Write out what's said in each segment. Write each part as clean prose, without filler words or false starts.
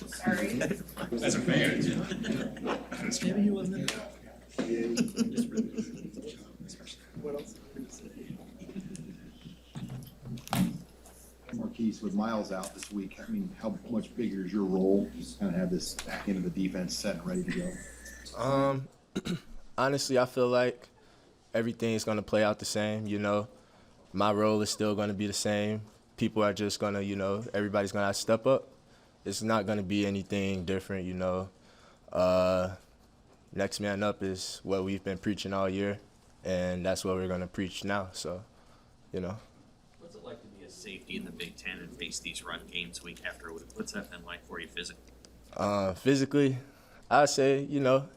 Sorry. As a fan. Maybe he wasn't. What else? Marques, with Miles out this week, I mean, how much bigger is your role? Just kind of have this back end of the defense set and ready to go. Honestly, I feel like everything's going to play out the same. You know, my role is still going to be the same. People are just going to, you know, everybody's going to step up. It's not going to be anything different, you know. Next man up is what we've been preaching all year, and that's what we're going to preach now. So, you know. What's it like to be a safety in the Big Ten and face these run games week after week? What's that been like for you physically? Physically, I say, you know,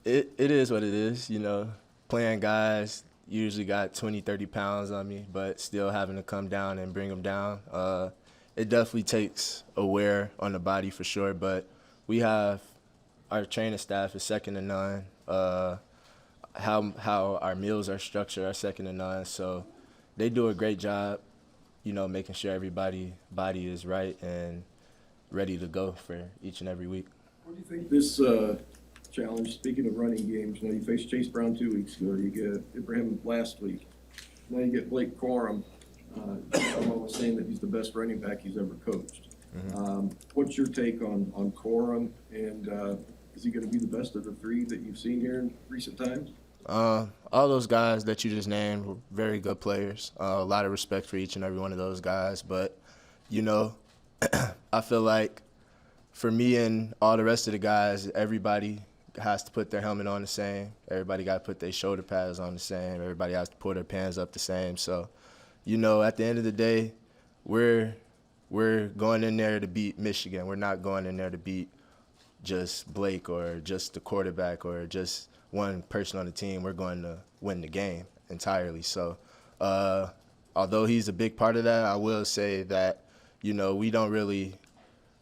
it is what it is, you know. Playing guys usually got 20, 30 pounds on me, but still having to come down and bring them down. It definitely takes a wear on the body for sure, but we have our training staff is second to none. How our meals are structured are second to none. So they do a great job, you know, making sure everybody's body is right and ready to go for each and every week. What do you think this challenge, speaking of running games, you know, you faced Chase Brown 2 weeks ago, you get Ibrahim last week, now you get Blake Corum. Someone was saying that he's the best running back he's ever coached. Mm-hmm. What's your take on Corum, and is he going to be the best of the three that you've seen here in recent times? All those guys that you just named were very good players. A lot of respect for each and every one of those guys. But, you know, I feel like for me and all the rest of the guys, everybody has to put their helmet on the same. Everybody got to put their shoulder pads on the same. Everybody has to pull their pants up the same. So, you know, at the end of the day, we're going in there to beat Michigan. We're not going in there to beat just Blake or just the quarterback or just one person on the team. We're going to win the game entirely. So although he's a big part of that, I will say that, you know, we don't really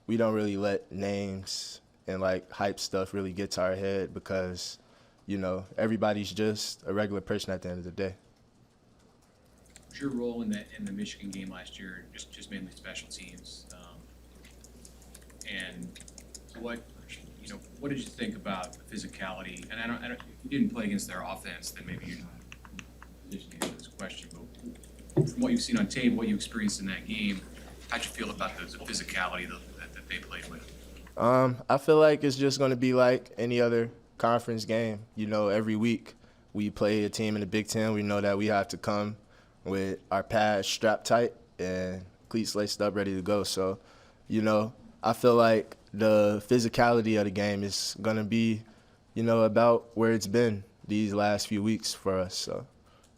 let names and like hype stuff really get to our head because, you know, everybody's just a regular person at the end of the day. What's your role in the Michigan game last year? Just mainly special teams, and what did you think about the physicality? And I don't if you didn't play against their offense, then maybe you're not in a position to answer this question. But from what you've seen on tape, what you experienced in that game, how'd you feel about the physicality that they played with? I feel like it's just going to be like any other conference game. You know, every week we play a team in the Big Ten. We know that we have to come with our pads strapped tight and cleats laced up, ready to go. So, you know, I feel like the physicality of the game is going to be, you know, about where it's been these last few weeks for us. So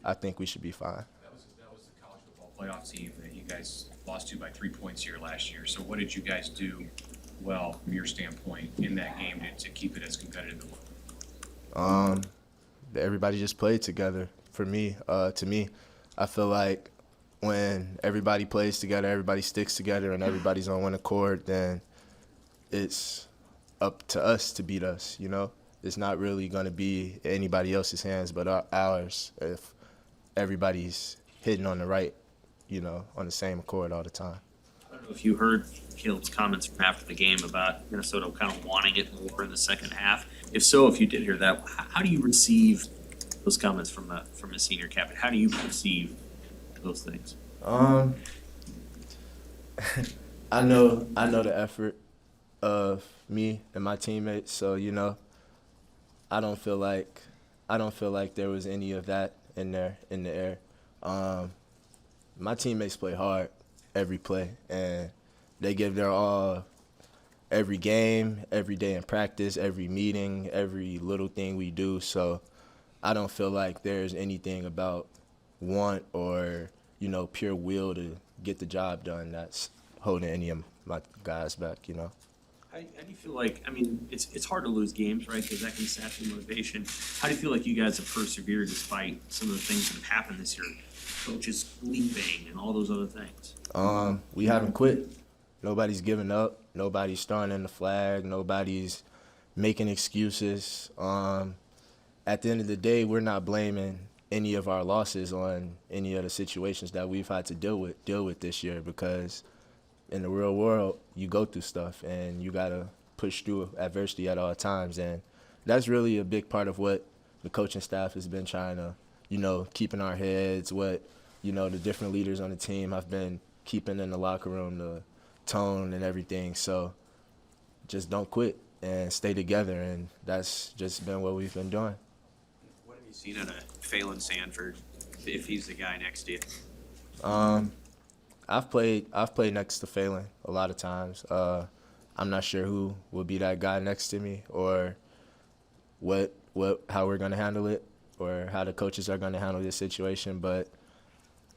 I think we should be fine. That was the college football playoff team that you guys lost to by 3 points here last year. So what did you guys do well from your standpoint in that game to keep it as competitive? Everybody just played together. For me, to me, I feel like when everybody plays together, everybody sticks together, and everybody's on one accord, then it's up to us to beat us, you know? It's not really going to be anybody else's hands but ours if everybody's hitting on the right, you know, on the same accord all the time. I don't know if you heard Caleb's comments from after the game about Minnesota kind of wanting it more in the second half. If so, if you did hear that, how do you receive those comments from a senior captain? How do you perceive those things? I know the effort of me and my teammates, so you know, I don't feel like there was any of that in there in the air. My teammates play hard every play, and they give their all every game, every day in practice, every meeting, every little thing we do. So I don't feel like there's anything about want or, you know, pure will to get the job done that's holding any of my guys back, you know. How do you feel like, I mean, it's hard to lose games, right, because that can sap your motivation. How do you feel like you guys have persevered despite some of the things that have happened this year? Coaches leaving and all those other things. We haven't quit. Nobody's giving up. Nobody's throwing in the flag. Nobody's making excuses. At the end of the day, we're not blaming any of our losses on any of the situations that we've had to deal with this year because in the real world, you go through stuff and you gotta push through adversity at all times, and that's really a big part of what the coaching staff has been trying to, keep in our heads. What the different leaders on the team have been keeping in the locker room, the tone and everything. So just don't quit and stay together, and that's just been what we've been doing. What have you seen out of Phelan Sanford, if he's the guy next to you? I've played next to Phelan a lot of times. I'm not sure who will be that guy next to me, or how we're gonna handle it, or how the coaches are gonna handle this situation. But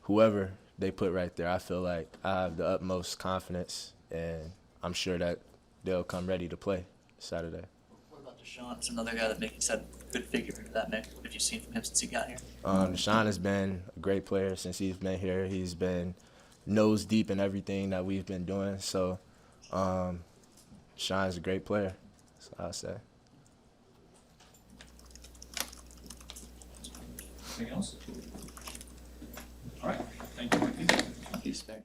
whoever they put right there, I feel like I have the utmost confidence, and I'm sure that they'll come ready to play Saturday. What about Deshaun? It's another guy that makes a good figure into that mix. What have you seen from him since he got here? Deshaun has been a great player since he's been here. He's been nose deep in everything that we've been doing. So Deshaun's a great player, that's what I'll say. Anything else? All right, thank you. He's fair.